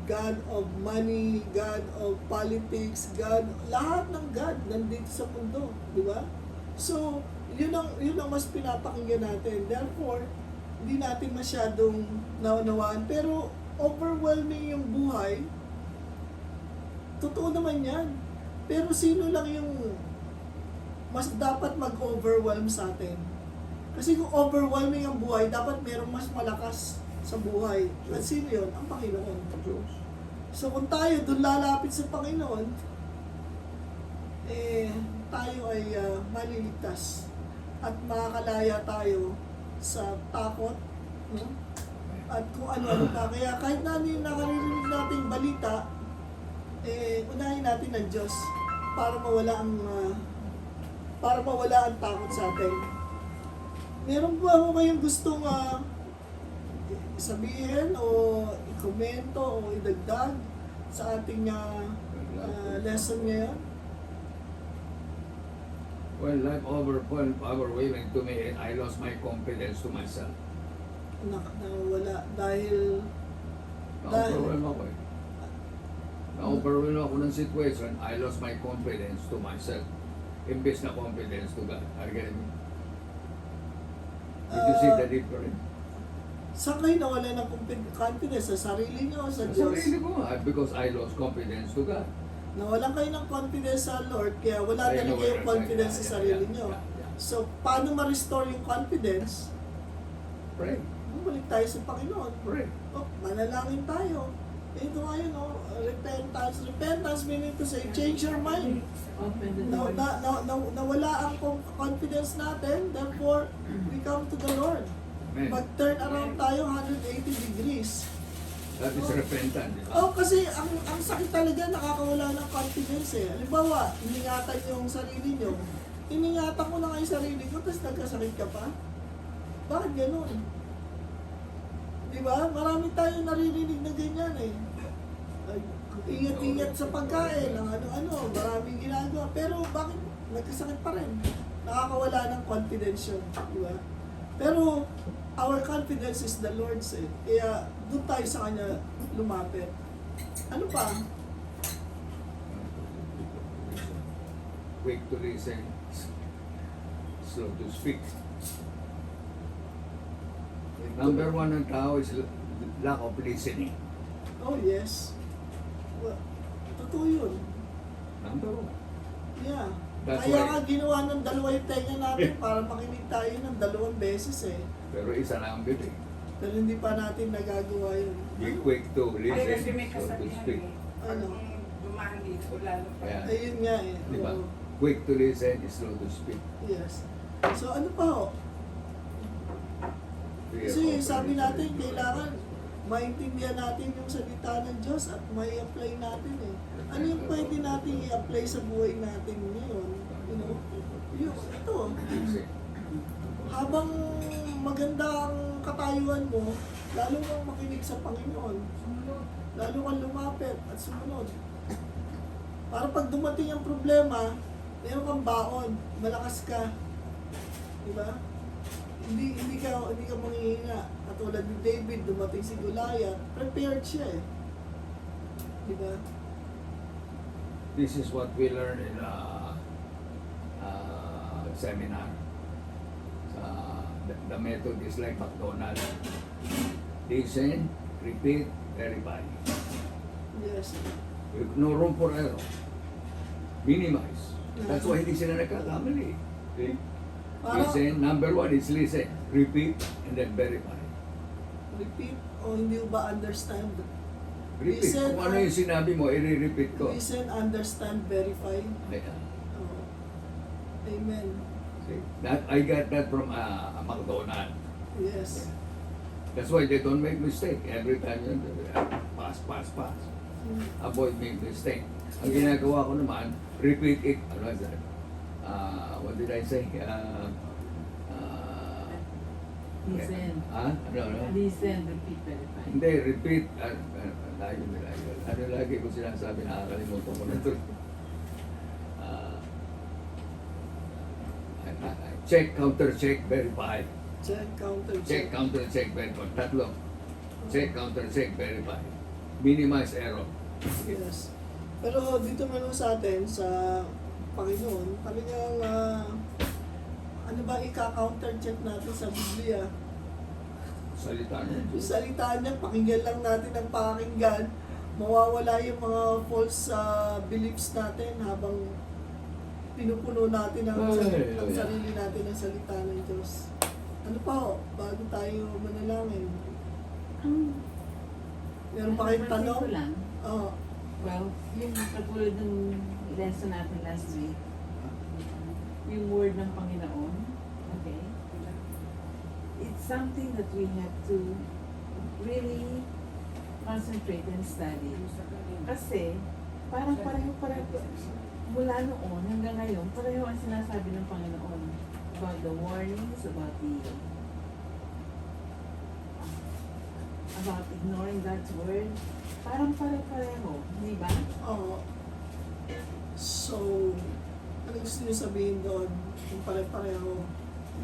God of money, God of politics, God, lahat ng God nandito sa mundo, di ba? So, yun ang mas pinapakinggan natin. Therefore, hindi natin masyadong naunawaan. Pero, overwhelming yung buhay. Totoo naman yan. Pero sino lang yung mas dapat mag-overwhelm sa atin? Kasi kung overwhelming ang buhay, dapat merong mas malakas sa buhay. At sino yun? Ang Panginoon. Diyos. So kung tayo doon lalapit sa Panginoon, tayo ay maliligtas at makakalaya tayo sa takot, no? At kung ano-ano pa. Kaya kahit nakarinig natin balita, unahin natin ang Diyos para mawala ang takot sa atin. Meron ba ako kayong gustong sabihin o ikomento o idagdag sa ating lesson ngayon? When life overwhelming to me, I lost my confidence to myself. Nawala dahil Na-overwhelm ako eh. Na-overwhelm ako ng situation, I lost my confidence to myself. Imbes na confidence to God. Are you getting me? Did you see the difference? saan kayo nawala ng confidence sa sarili nyo, sa Sa Diyos? sarili ko nga, because I lost confidence to God. Nawalan kayo ng confidence sa Lord, kaya wala I talaga know kayong what you're confidence saying. sa Yeah, sarili yeah, nyo. yeah. So, paano ma-restore yung confidence? Pray. Bumalik tayo sa Panginoon. Pray. Manalangin tayo. Ito ngayon, repentance. Repentance meaning to say, change your mind. Open the door. Nawala ang confidence natin, therefore, we come to the Lord. Amen. Mag-turn around tayo 180 degrees. That is repentance. Oh, kasi ang sakit talaga, nakakawala ng confidence eh. Halimbawa, iningatan yung sarili nyo. Iningatan ko na kayo sarili ko, tapos nagkasakit ka pa. Bakit ganun? Diba? Marami tayong naririnig na ganyan eh. Ingat-ingat sa pagkain, ang ano-ano, maraming ginagawa. Pero bakit nagkasakit pa rin? Nakakawala ng confidence yun. Diba? Pero our confidence is the Lord's eh. Kaya doon tayo sa Kanya lumapit. Ano pa? Quick to listen, slow to speak. Number one ng tao is lack of listening. Oh yes. Well, totoo yun. Number one. Yeah. That's Kaya why- nga ginawa ng dalawa yung tenga natin para makinig tayo ng 2 beses eh. Pero isa lang ang bibig. Pero hindi pa natin nagagawa yun. Be quick to Ay, kasi listen, may slow to kasabihan speak. eh. Pag Ano? dumaan dito, lalo pa. Kaya, Ayun nga eh. di ba? Oo. Quick to listen, slow to speak. Yes. So ano pa ho? Fear Kasi of sabi the natin, Lord. kailangan maintindihan natin yung salita ng Diyos at may apply natin eh. Ano yung pwede natin i-apply sa buhay natin ngayon? You know? Ito. Habang maganda ang katayuan mo, lalo kang makinig sa Panginoon. Lalo kang lumapit at sumunod. Para pag dumating ang problema, meron kang baon, malakas ka. Diba? Hindi ka manghihina. Katulad ni David, dumating si Goliath, prepared siya eh. Diba? This is what we learn in seminar. The method is like McDonald's. Listen, repeat, verify. Yes. No room for error. Minimize. That's why hindi sila nagkakamali. Okay? Parang Listen, number one is listen, repeat, and then verify. repeat o hindi mo ba understand? Repeat. Listen, Kung ano yung sinabi mo, i-repeat ko. Listen, understand, verify. Ayan. Oh. Amen. See? I got that from McDonald's. Yes. That's why they don't make mistake. Every time yun, pass. Mm. Avoid make mistake. Ang ginagawa ko naman, repeat it. Ano is that? What did I say? Listen. Ano? Listen, repeat, verify. Hindi, repeat. Layo. Ano lagi ko sinasabi, nakakalimutan ko na ito. check, counter, check, verify. Check, counter, Check, counter, check, verify. Tatlo. Check, counter, check, verify. Minimize error. Yes. Pero dito naman sa atin, sa Panginoon, talagang ano ba ika-counter check natin sa Biblia? Salita niya. Yung salita niya, pakinggan lang natin ang pakinggan, mawawala yung mga false beliefs natin habang pinupuno natin ang sarili natin ng salita ng Diyos. Ano pa ho, bago tayo manalangin? Meron pa kayong tanong? Pansin ko lang, Oo. well, yung katulad ng lesson natin last week, yung word ng Panginoon, okay? It's something that we have to really concentrate and study. Kasi, parang pareho-pareho, mula noon hanggang ngayon, pareho ang sinasabi ng Panginoon about the warnings, about ignoring God's word. Parang pareho, di ba? Oo. So, ano gusto niyo sabihin doon? Kung pare-pareho.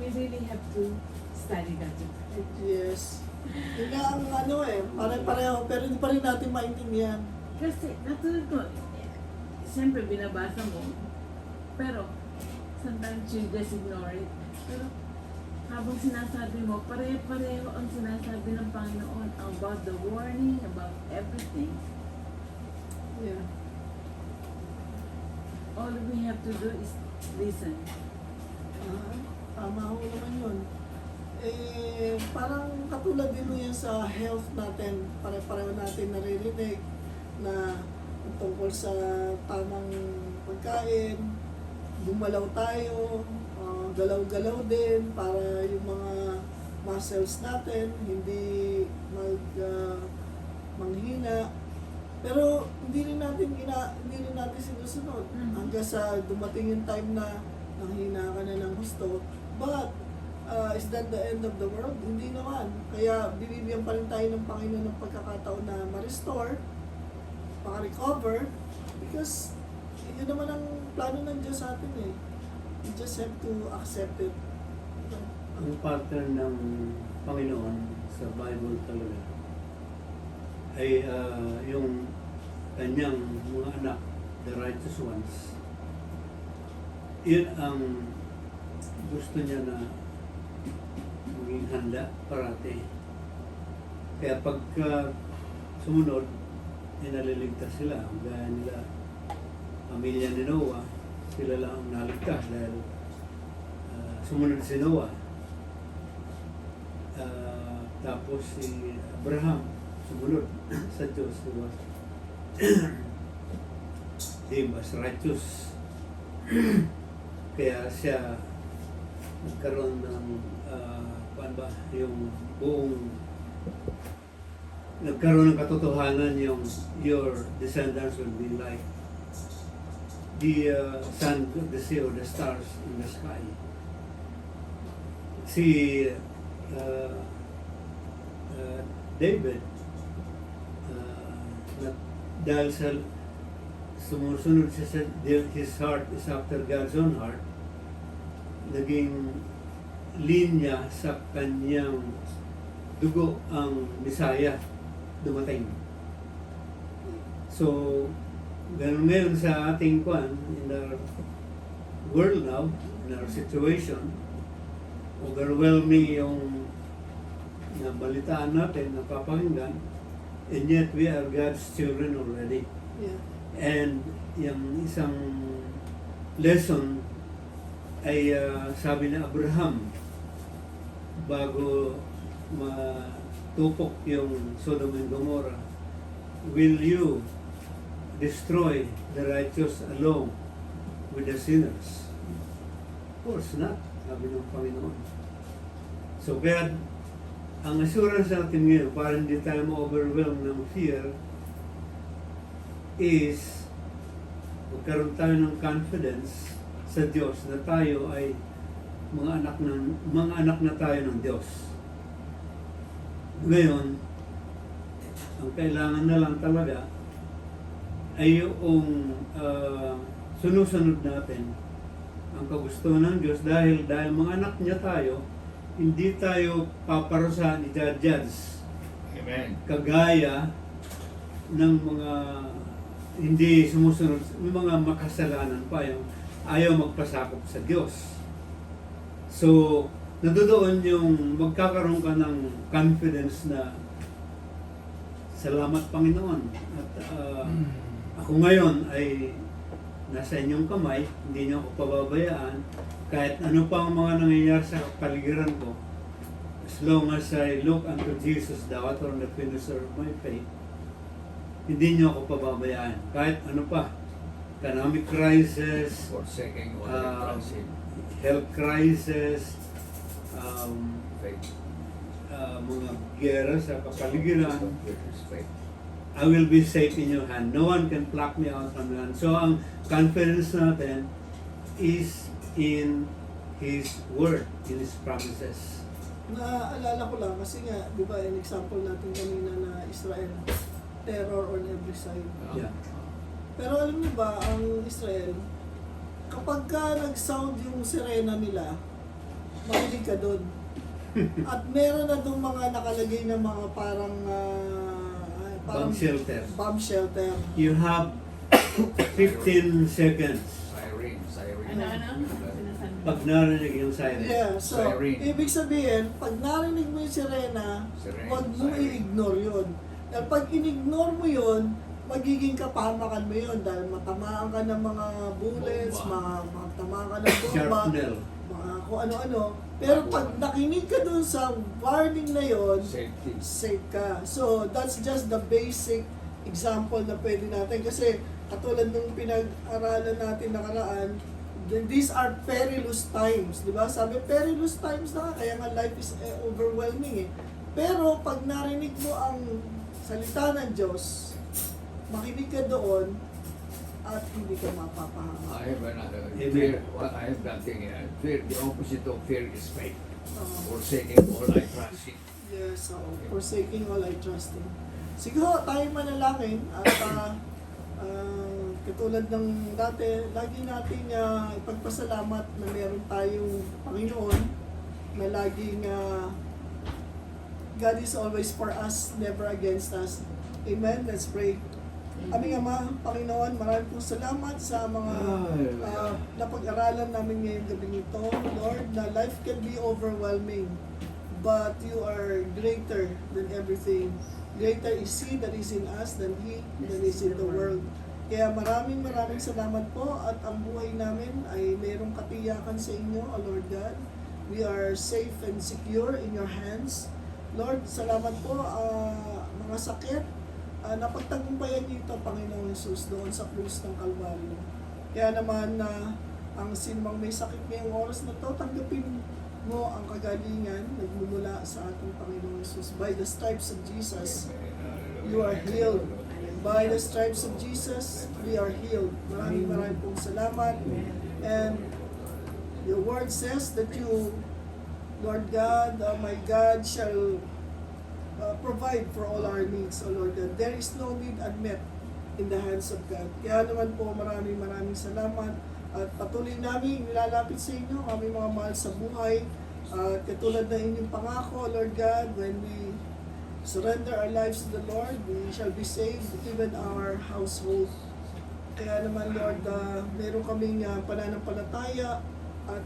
We really have to study God's word. Yes. Yun nga ang ano pare-pareho, pero hindi pa rin natin maintindihan. Kasi, natulad ko, siyempre binabasa mo, pero sometimes you just ignore it. Pero habang sinasabi mo, pareho-pareho ang sinasabi ng Panginoon about the warning, about everything. Yeah. All we have to do is listen. Tama ho naman yun. Parang katulad din mo yan sa health natin. Pare-pareho natin naririnig na tungkol sa tamang pagkain, gumalaw tayo, galaw-galaw din para yung mga muscles natin hindi manghina. Pero hindi rin natin sinusunod hanggang sa dumating yung time na nanghina ka na ng gusto. But is that the end of the world? Hindi naman. Kaya bibigyan pa rin tayo ng Panginoon ng pagkakataon na ma-restore, maka-recover, because yun naman ang plano ng Diyos sa atin eh. You just have to accept it. Ang pattern ng Panginoon sa Bible talaga ay yung kanyang mga anak, the righteous ones. Yun ang gusto niya na maging handa parati. Kaya pagka sumunod, naliligtas sila. Gaya nila, pamilya ni Noah, sila lang ang naligtas dahil sumunod si Noah. Tapos si Abraham sumunod sa Diyos, diba? He was righteous. Kaya siya nagkaroon ng yung buong nagkaroon ng katotohanan yung your descendants will be like the sun of the sea or the stars in the sky. Si David dahil sa sumusunod siya sa his heart is after God's own heart, naging linya sa kanyang dugo ang Misaya dumating. So, ganun ngayon sa ating kwan, in our world now, in our situation, overwhelming yung balitaan natin, napapakinggan, and yet we are God's children already. Yeah. And yung isang lesson ay sabi ni Abraham bago matupok yung Sodom and Gomorrah, will you destroy the righteous along with the sinners? Of course not, sabi ng Panginoon. So kaya ang assurance natin ngayon para hindi tayo ma-overwhelm ng fear is magkaroon tayo ng confidence sa Diyos na tayo ay mga anak na tayo ng Diyos. Ngayon, ang kailangan na lang talaga ay yung sunusunod natin ang kagustuhan ng Diyos dahil mga anak niya tayo, hindi tayo paparusahan, i-judge Amen. kagaya ng mga hindi sumusunod, yung mga makasalanan pa, yung ayaw magpasakop sa Diyos. So, nandoon yung magkakaroon ka ng confidence na salamat Panginoon. At ako ngayon ay nasa inyong kamay, hindi niyo ako pababayaan. Kahit ano pa ang mga nangyayari sa kapaligiran ko, as long as I look unto Jesus, the author and the finisher of my faith, hindi niyo ako pababayaan. Kahit ano pa, economic crisis, Forsaking all Um, trust in health crisis, faith. mga gera sa kapaligiran, His faith. I will be safe in your hand. No one can pluck me out from your hand. So, ang confidence natin is in His Word, in His promises. Naalala ko lang kasi nga, di ba, an example natin kanina na Israel, terror on every side. Yeah. Pero alam niyo ba, ang Israel, kapag ka nag-sound yung sirena nila, makinig ka doon. At meron na doon mga nakalagay na mga parang Bomb shelter. bomb shelter. You have 15 seconds Siren. Ano? Sinasabi mo? pag narinig yung siren. Yeah, so, Siren. ibig sabihin, pag narinig mo yung sirena, Siren, huwag mo siren. i-ignore yun. Dahil pag in-ignore mo yun, magiging kapahamakan mo yun dahil matamaan ka ng mga bullets, matamaan ka ng bomba, Sharpnel. mga kung ano-ano. Pero pag nakinig ka dun sa warning na yun, Safety. safe ka. So, that's just the basic example na pwede natin. Kasi, katulad nung pinag-aralan natin nakaraan, these are perilous times. Di ba? Sabi, perilous times na, kaya nga life is overwhelming eh. Pero, pag narinig mo ang salita ng Diyos, makinig ka doon, at hindi ka mapapahamak. I have another Amen. fear. What I have that thing here. Fear. The opposite of fear is faith. Uh, Forsaking all I trust in. Yes, so forsaking all I trust in. Siguro tayo manalangin at katulad ng dati, lagi nating ipagpasalamat na meron tayong Panginoon na laging God is always for us, never against us. Amen. Let's pray. Aming Ama, Panginoon, maraming pong salamat sa mga napag-aralan namin ngayong gabi ito. Lord, na life can be overwhelming, but you are greater than everything. Greater is He that is in us than He that is in the world. Kaya maraming salamat po at ang buhay namin ay mayroong katiyakan sa inyo, O Lord God. We are safe and secure in your hands. Lord, salamat po mga sakit. Napagtagumpayan niyo ito, Panginoong Jesus, doon sa krus ng Kalbaryo. Kaya naman ang sinumang may sakit ngayong oras na to, tanggapin mo ang kagalingan nagmumula sa ating Panginoong Jesus. By the stripes of Jesus, you are healed. By the stripes of Jesus, we are healed. Maraming pong salamat. And your word says that you, Lord God, my God, shall provide for all our needs, O Lord God. There is no need unmet in the hands of God. Kaya naman po maraming salamat at patuloy namin nilalapit sa inyo kami mga mahal sa buhay at katulad ng inyong pangako, Lord God, when we surrender our lives to the Lord, we shall be saved, even our household. Kaya naman, Lord, meron kaming pananampalataya at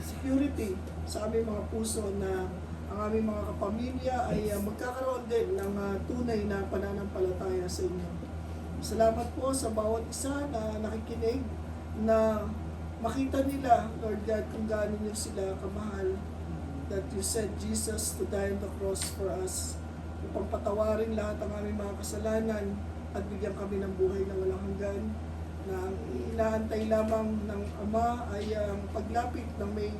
security sa aming mga puso na ang aming mga kapamilya ay magkakaroon din ng tunay na pananampalataya sa inyo. Salamat po sa bawat isa na nakikinig na makita nila, Lord God, kung gaano niyo sila kamahal, that you sent Jesus to die on the cross for us upang patawarin lahat ng aming mga kasalanan at bigyan kami ng buhay na walang hanggan, na ang inaantay lamang ng Ama ay ang paglapit ng may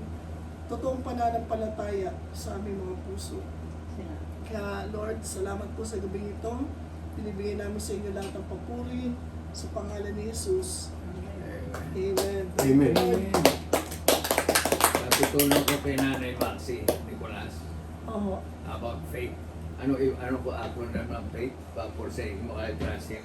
totoong pananampalataya sa aming mga puso. Kaya Lord, salamat po sa gabing ito. Pinibigay namin sa inyo lahat ng papuri sa pangalan ni Jesus. Amen. Amen. Natutulong ko kay Nanay Maxi Nicolas Oo. about faith. Ano ko acronym ng faith? Forsake mo I trust Him.